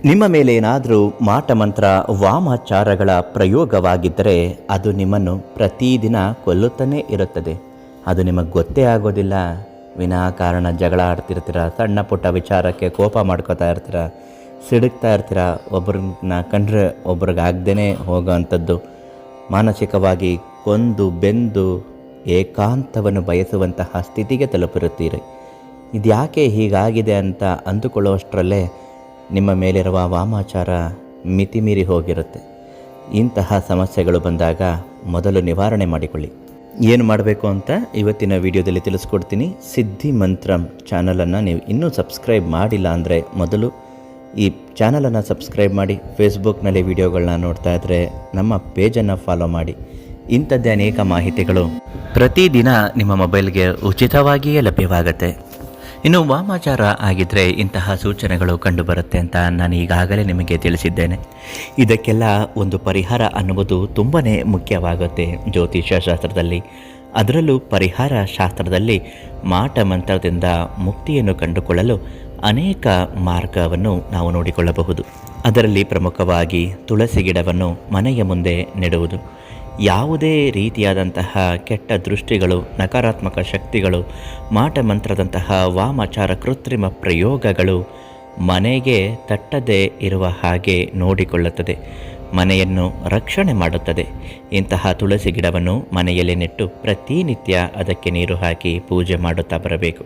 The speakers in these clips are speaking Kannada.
ನಿಮ್ಮ ಮೇಲೆ ಏನಾದರೂ ಮಾಟಮಂತ್ರ ವಾಮಾಚಾರಗಳ ಪ್ರಯೋಗವಾಗಿದ್ದರೆ ಅದು ನಿಮ್ಮನ್ನು ಪ್ರತಿದಿನ ಕೊಲ್ಲುತ್ತಲೇ ಇರುತ್ತದೆ. ಅದು ನಿಮಗೆ ಗೊತ್ತೇ ಆಗೋದಿಲ್ಲ. ವಿನಾಕಾರಣ ಜಗಳ ಆಡ್ತಿರ್ತೀರ, ಸಣ್ಣ ಪುಟ್ಟ ವಿಚಾರಕ್ಕೆ ಕೋಪ ಮಾಡ್ಕೋತಾ ಇರ್ತೀರ, ಸಿಡುಕ್ತಾ ಇರ್ತೀರ, ಒಬ್ರನ್ನ ಕಂಡ್ರೆ ಒಬ್ರಿಗಾಗ್ದೇ ಹೋಗೋ ಅಂಥದ್ದು, ಮಾನಸಿಕವಾಗಿ ಕೊಂದು ಬೆಂದು ಏಕಾಂತವನ್ನು ಬಯಸುವಂತಹ ಸ್ಥಿತಿಗೆ ತಲುಪಿರುತ್ತೀರಿ. ಇದ್ಯಾಕೆ ಹೀಗಾಗಿದೆ ಅಂತ ಅಂದುಕೊಳ್ಳುವಷ್ಟರಲ್ಲೇ ನಿಮ್ಮ ಮೇಲಿರುವ ವಾಮಾಚಾರ ಮಿತಿಮೀರಿ ಹೋಗಿರುತ್ತೆ. ಇಂತಹ ಸಮಸ್ಯೆಗಳು ಬಂದಾಗ ಮೊದಲು ನಿವಾರಣೆ ಮಾಡಿಕೊಳ್ಳಿ. ಏನು ಮಾಡಬೇಕು ಅಂತ ಇವತ್ತಿನ ವಿಡಿಯೋದಲ್ಲಿ ತಿಳಿಸ್ಕೊಡ್ತೀನಿ. ಸಿದ್ಧಿ ಮಂತ್ರಂ ಚಾನಲನ್ನು ನೀವು ಇನ್ನೂ ಸಬ್ಸ್ಕ್ರೈಬ್ ಮಾಡಿಲ್ಲ ಅಂದರೆ ಮೊದಲು ಈ ಚಾನಲನ್ನು ಸಬ್ಸ್ಕ್ರೈಬ್ ಮಾಡಿ. ಫೇಸ್ಬುಕ್ನಲ್ಲಿ ವಿಡಿಯೋಗಳನ್ನ ನೋಡ್ತಾ ಇದ್ದರೆ ನಮ್ಮ ಪೇಜನ್ನು ಫಾಲೋ ಮಾಡಿ. ಇಂಥದ್ದೇ ಅನೇಕ ಮಾಹಿತಿಗಳು ಪ್ರತಿದಿನ ನಿಮ್ಮ ಮೊಬೈಲ್ಗೆ ಉಚಿತವಾಗಿಯೇ ಲಭ್ಯವಾಗುತ್ತೆ. ಇನ್ನು ವಾಮಾಚಾರ ಆಗಿದ್ದರೆ ಇಂತಹ ಸೂಚನೆಗಳು ಕಂಡುಬರುತ್ತೆ ಅಂತ ನಾನು ಈಗಾಗಲೇ ನಿಮಗೆ ತಿಳಿಸಿದ್ದೇನೆ. ಇದಕ್ಕೆಲ್ಲ ಒಂದು ಪರಿಹಾರ ಅನ್ನುವುದು ತುಂಬಾ ಮುಖ್ಯವಾಗುತ್ತೆ ಜ್ಯೋತಿಷ್ಯ ಶಾಸ್ತ್ರದಲ್ಲಿ. ಅದರಲ್ಲೂ ಪರಿಹಾರ ಶಾಸ್ತ್ರದಲ್ಲಿ ಮಾಟ ಮಂತ್ರದಿಂದ ಮುಕ್ತಿಯನ್ನು ಕಂಡುಕೊಳ್ಳಲು ಅನೇಕ ಮಾರ್ಗವನ್ನು ನಾವು ನೋಡಿಕೊಳ್ಳಬಹುದು. ಅದರಲ್ಲಿ ಪ್ರಮುಖವಾಗಿ ತುಳಸಿ ಗಿಡವನ್ನು ಮನೆಯ ಮುಂದೆ ನೆಡುವುದು. ಯಾವುದೇ ರೀತಿಯಾದಂತಹ ಕೆಟ್ಟ ದೃಷ್ಟಿಗಳು, ನಕಾರಾತ್ಮಕ ಶಕ್ತಿಗಳು, ಮಾಟಮಂತ್ರದಂತಹ ವಾಮಾಚಾರ ಕೃತ್ರಿಮ ಪ್ರಯೋಗಗಳು ಮನೆಗೆ ತಟ್ಟದೇ ಇರುವ ಹಾಗೆ ನೋಡಿಕೊಳ್ಳುತ್ತದೆ, ಮನೆಯನ್ನು ರಕ್ಷಣೆ ಮಾಡುತ್ತದೆ. ಇಂತಹ ತುಳಸಿ ಗಿಡವನ್ನು ಮನೆಯಲ್ಲಿ ನೆಟ್ಟು ಪ್ರತಿನಿತ್ಯ ಅದಕ್ಕೆ ನೀರು ಹಾಕಿ ಪೂಜೆ ಮಾಡುತ್ತಾ ಬರಬೇಕು.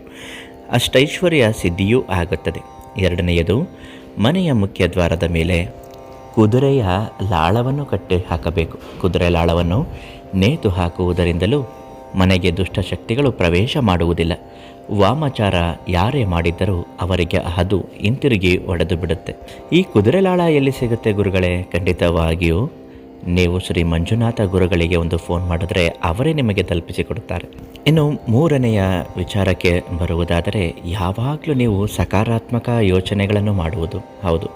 ಅಷ್ಟೈಶ್ವರ್ಯ ಸಿದ್ಧಿಯೂ ಆಗುತ್ತದೆ. ಎರಡನೆಯದು, ಮನೆಯ ಮುಖ್ಯ ದ್ವಾರದ ಮೇಲೆ ಕುದುರೆಯ ಲಾಳವನ್ನು ಕಟ್ಟಿ ಹಾಕಬೇಕು. ಕುದುರೆ ಲಾಳವನ್ನು ನೇತು ಹಾಕುವುದರಿಂದಲೂ ಮನೆಗೆ ದುಷ್ಟಶಕ್ತಿಗಳು ಪ್ರವೇಶ ಮಾಡುವುದಿಲ್ಲ. ವಾಮಾಚಾರ ಯಾರೇ ಮಾಡಿದ್ದರೂ ಅವರಿಗೆ ಅದು ಹಿಂತಿರುಗಿ ಒಡೆದು ಬಿಡುತ್ತೆ. ಈ ಕುದುರೆ ಲಾಳ ಎಲ್ಲಿ ಸಿಗುತ್ತೆ ಗುರುಗಳೇ? ಖಂಡಿತವಾಗಿಯೂ ನೀವು ಶ್ರೀ ಮಂಜುನಾಥ ಗುರುಗಳಿಗೆ ಒಂದು ಫೋನ್ ಮಾಡಿದ್ರೆ ಅವರೇ ನಿಮಗೆ ತಲುಪಿಸಿಕೊಡುತ್ತಾರೆ. ಇನ್ನು ಮೂರನೆಯ ವಿಚಾರಕ್ಕೆ ಬರುವುದಾದರೆ, ಯಾವಾಗಲೂ ನೀವು ಸಕಾರಾತ್ಮಕ ಯೋಚನೆಗಳನ್ನು ಮಾಡುವುದು. ಹೌದು,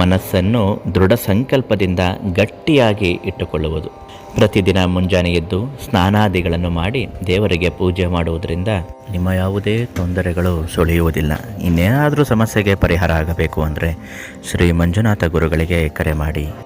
ಮನಸ್ಸನ್ನು ದೃಢ ಸಂಕಲ್ಪದಿಂದ ಗಟ್ಟಿಯಾಗಿ ಇಟ್ಟುಕೊಳ್ಳುವುದು. ಪ್ರತಿದಿನ ಮುಂಜಾನೆ ಎದ್ದು ಸ್ನಾನಾದಿಗಳನ್ನು ಮಾಡಿ ದೇವರಿಗೆ ಪೂಜೆ ಮಾಡುವುದರಿಂದ ನಿಮ್ಮ ಯಾವುದೇ ತೊಂದರೆಗಳು ಸುಳಿಯುವುದಿಲ್ಲ. ಇನ್ನೇನಾದರೂ ಸಮಸ್ಯೆಗೆ ಪರಿಹಾರ ಆಗಬೇಕು ಅಂದರೆ ಶ್ರೀ ಮಂಜುನಾಥ ಗುರುಗಳಿಗೆ ಕರೆ ಮಾಡಿ.